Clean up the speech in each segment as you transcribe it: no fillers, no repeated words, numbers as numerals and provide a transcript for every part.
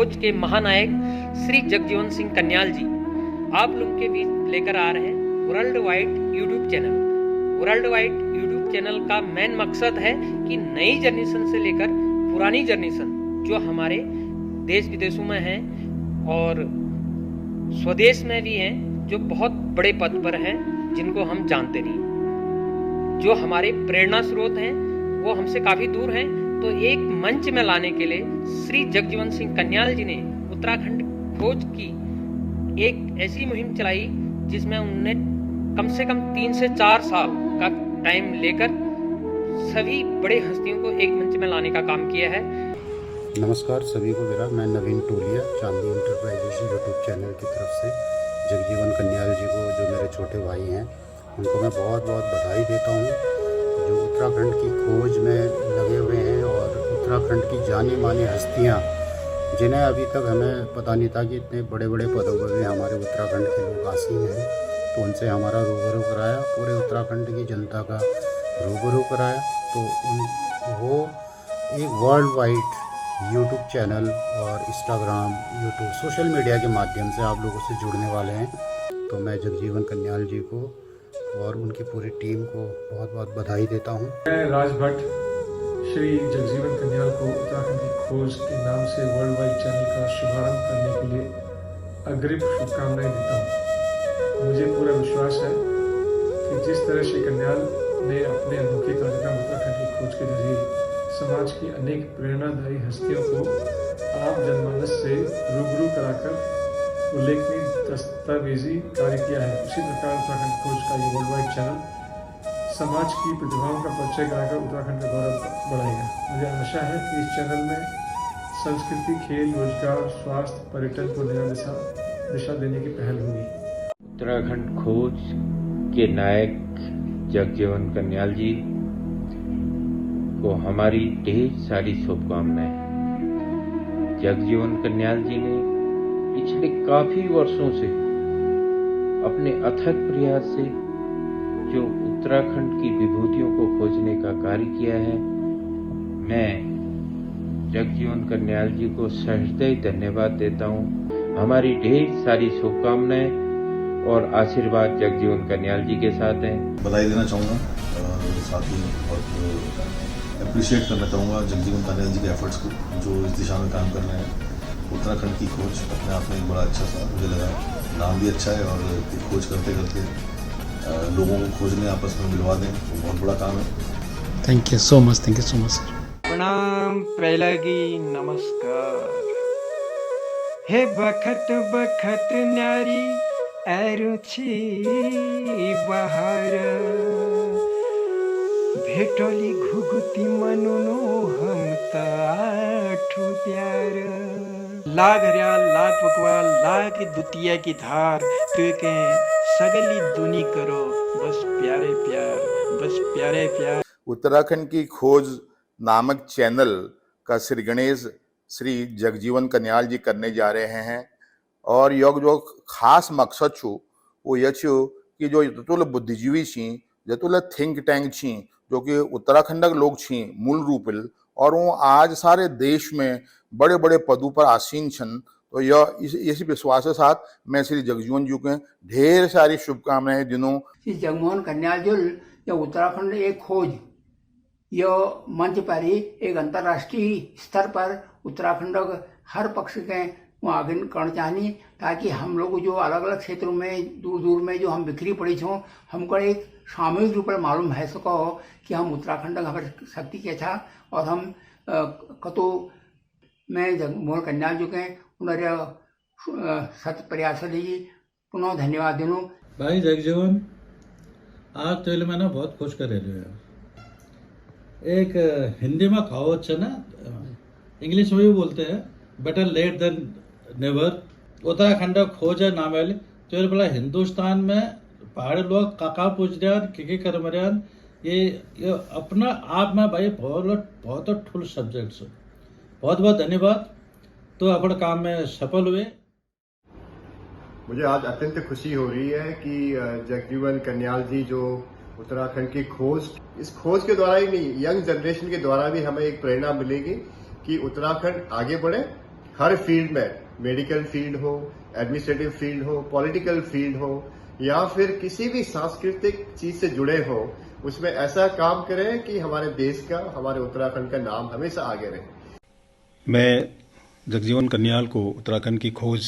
खोज के महानायक श्री जगजीवन सिंह कन्याल जी आप लोग के बीच लेकर आ रहे हैं world wide YouTube channel. World wide YouTube channel का मेन मकसद है कि नई जनरेशन से लेकर पुरानी जनरेशन जो हमारे देश विदेशों में हैं और स्वदेश में भी हैं, जो बहुत बड़े पद पर हैं जिनको हम जानते नहीं, जो हमारे प्रेरणा स्रोत हैं वो हमसे काफ़ी दूर हैं, तो एक मंच में लाने के लिए श्री जगजीवन सिंह कन्याल जी ने उत्तराखंड खोज की एक ऐसी मुहिम चलाई जिसमें उन्होंने कम से कम 3 से 4 साल का टाइम लेकर सभी बड़े हस्तियों को एक मंच में लाने का काम किया है। नमस्कार सभी को मेरा, मैं नवीन टोलिया चांदी इंटरप्राइजेज यूट्यूब चैनल की तरफ से जगजीवन कन्याल जी को, जो मेरे छोटे भाई हैं, उनको मैं बहुत बहुत बधाई देता हूँ, जो उत्तराखंड की खोज में लगे हुए हैं और उत्तराखंड की जानी मानी हस्तियाँ जिन्हें अभी तक हमें पता नहीं था कि इतने बड़े बड़े पदों पर भी हमारे उत्तराखंड के लोग आसीन हैं, तो उनसे हमारा रूबरू कराया, पूरे उत्तराखंड की जनता का रूबरू कराया। तो वो एक वर्ल्ड वाइड यूट्यूब चैनल और इंस्टाग्राम, यूट्यूब, सोशल मीडिया के माध्यम से आप लोगों से जुड़ने वाले हैं। तो मैं जगजीवन कन्याल जी को और उनकी पूरी टीम को बहुत बहुत बधाई देता हूं। मैं राज भट्ट श्री जगजीवन कन्याल को उत्तराखंड की खोज के नाम से वर्ल्ड वाइड चैनल का शुभारंभ करने के लिए अग्रिम शुभकामनाएं देता हूं। मुझे पूरा विश्वास है कि जिस तरह श्री कन्याल ने अपने अनोखे कार्यक्रम उत्तराखंड की खोज के जरिए समाज की अनेक प्रेरणादायी हस्तियों को आम जनमानस से रूबरू कराकर उल्लेखनीय दस्तावेजी कार्य किया है, उसी प्रकार उत्तराखंड खोज का ये वर्ल्ड वाइड चैनल समाज की प्रतिभाओं का परिचय कराकर उत्तराखंड का गौरव बढ़ाएगा। मुझे आशा है कि इस चैनल में संस्कृति, खेल, रोजगार, स्वास्थ्य, पर्यटन को नया दिशा देने की पहल होगी। उत्तराखंड खोज के नायक जगजीवन कन्याल जी को हमारी ढेर सारी शुभकामनाएं। जगजीवन कन्याल जी ने पिछले काफी वर्षों से अपने अथक प्रयास से जो उत्तराखंड की विभूतियों को खोजने का कार्य किया है, मैं जगजीवन कन्याल जी को सहृदय धन्यवाद देता हूँ। हमारी ढेर सारी शुभकामनाएं और आशीर्वाद जगजीवन कन्याल जी के साथ हैं। बधाई देना चाहूँगा, साथ ही बहुत अप्रिशिएट करना चाहूँगा जगजीवन कन्याल जी के एफर्ट्स को, जो इस दिशा में काम कर रहे हैं। उत्तराखंड की खोज अपने आप में एक बड़ा अच्छा सा मुझे लगा, नाम भी अच्छा है और खोज करते करते लोगों को खोजने, आपस में मिलवा दें, तो बहुत बड़ा काम है। Thank you so much, thank you so much. प्रणाम पैलगी, नमस्कार। हे बखत बखत न्यारी एरुची बहार, भेटोली घुघुती मनुनो हम ताठू प्यार। लाघर्या लाग पकवा लाग दुतिया की धार, तो के सगली दुनी करो बस प्यारे प्यार, बस प्यारे प्यार। उत्तराखंड की खोज नामक चैनल का श्री गणेश श्री जगजीवन कन्याल जी करने जा रहे हैं, और योग जो खास मकसद छू वो यह छू कि जो जतुल बुद्धिजीवी छी, जतुल थिंक टैंक छी, जो कि उत्तराखंड के लोग छी मूल रूप, और वो आज सारे देश में बड़े बड़े पदों पर आसीन छन। तो यह इसी विश्वास के साथ मैं श्री जगजीवन जी के ढेर सारी शुभकामनाएं दिनों। श्री जगमोहन कन्याल जी जो उत्तराखंड एक खोज यह मंच पर ही एक अंतर्राष्ट्रीय स्तर पर उत्तराखंड हर पक्ष के आगे करना चाहिए, ताकि हम लोग जो अलग अलग क्षेत्रों में दूर दूर में जो हम बिखरी पड़ी छो, हमको एक सामूहिक रूप में मालूम है सको कि हम उत्तराखंड हमारे शक्ति के था, और हम कतो मैं जगमोहन कन्याल जी के उन्हें सत प्रयास लीजिए पुनः धन्यवाद दिनों। भाई जगजीवन, आज तो मैं ना बहुत खुश कर रहे हैं। एक हिंदी में कहावत है ना, इंग्लिश में भी बोलते हैं, better late than never. Uttarakhand खोज नाम है तो बोला हिंदुस्तान में पहाड़ी लोग काका पूछ रहे के कर रहे, ये अपना आप में भाई बहुत ठुल सब्जेक्ट्स। बहुत बहुत धन्यवाद। तो अपने काम में सफल हुए। मुझे आज अत्यंत खुशी हो रही है कि जगजीवन कन्याल जी जो उत्तराखंड की खोज, इस खोज के द्वारा ही नहीं, यंग जनरेशन के द्वारा भी हमें एक प्रेरणा मिलेगी कि उत्तराखंड आगे बढ़े हर फील्ड में, मेडिकल फील्ड हो, एडमिनिस्ट्रेटिव फील्ड हो, पॉलिटिकल फील्ड हो या फिर किसी भी सांस्कृतिक चीज से जुड़े हो, उसमें ऐसा काम करें कि हमारे देश का, हमारे उत्तराखंड का नाम हमेशा आगे रहे। मैं जगजीवन कन्याल को उत्तराखंड की खोज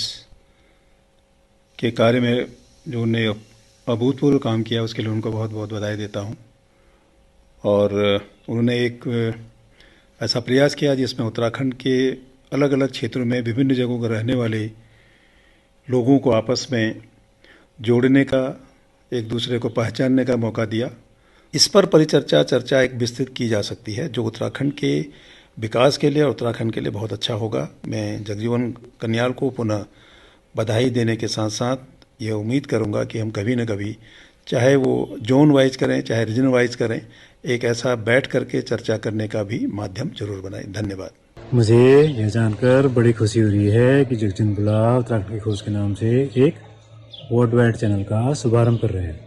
के कार्य में जो उन्होंने अभूतपूर्व काम किया उसके लिए उनको बहुत बहुत बधाई देता हूं। और उन्होंने एक ऐसा प्रयास किया जिसमें उत्तराखंड के अलग अलग क्षेत्रों में विभिन्न जगहों पर रहने वाले लोगों को आपस में जोड़ने का, एक दूसरे को पहचानने का मौका दिया। इस पर चर्चा एक विस्तृत की जा सकती है जो उत्तराखंड के विकास के लिए और उत्तराखंड के लिए बहुत अच्छा होगा। मैं जगजीवन कन्याल को पुनः बधाई देने के साथ साथ ये उम्मीद करूंगा कि हम कभी न कभी, चाहे वो जोन वाइज करें चाहे रीजन वाइज करें, एक ऐसा बैठ करके चर्चा करने का भी माध्यम जरूर बनाएं। धन्यवाद। मुझे यह जानकर बड़ी खुशी हो रही है कि जगजीवन बुला उत्तराखंड की खोज के नाम से एक वर्ल्ड वाइड चैनल का शुभारंभ कर रहे हैं।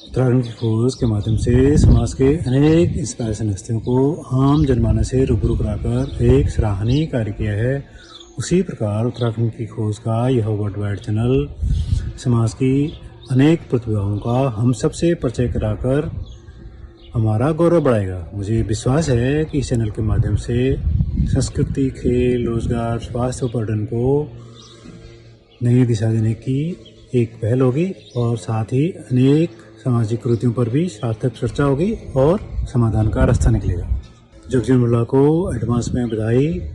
उत्तराखंड की खोज के माध्यम से समाज के अनेक इंस्पिरेशन हस्तियों को आम जनमानस से रूबरू कराकर एक सराहनीय कार्य किया है। उसी प्रकार उत्तराखंड की खोज का यह वर्ल्ड वाइड चैनल समाज की अनेक प्रतिभाओं का हम सबसे परिचय कराकर हमारा गौरव बढ़ाएगा। मुझे विश्वास है कि इस चैनल के माध्यम से संस्कृति, खेल, रोजगार, स्वास्थ्य और पर्यटन को नई दिशा देने की एक पहल होगी और साथ ही अनेक सामाजिक कृतियों पर भी सार्थक चर्चा होगी और समाधान का रास्ता निकलेगा। जगजीवन बुला को एडवांस में बधाई।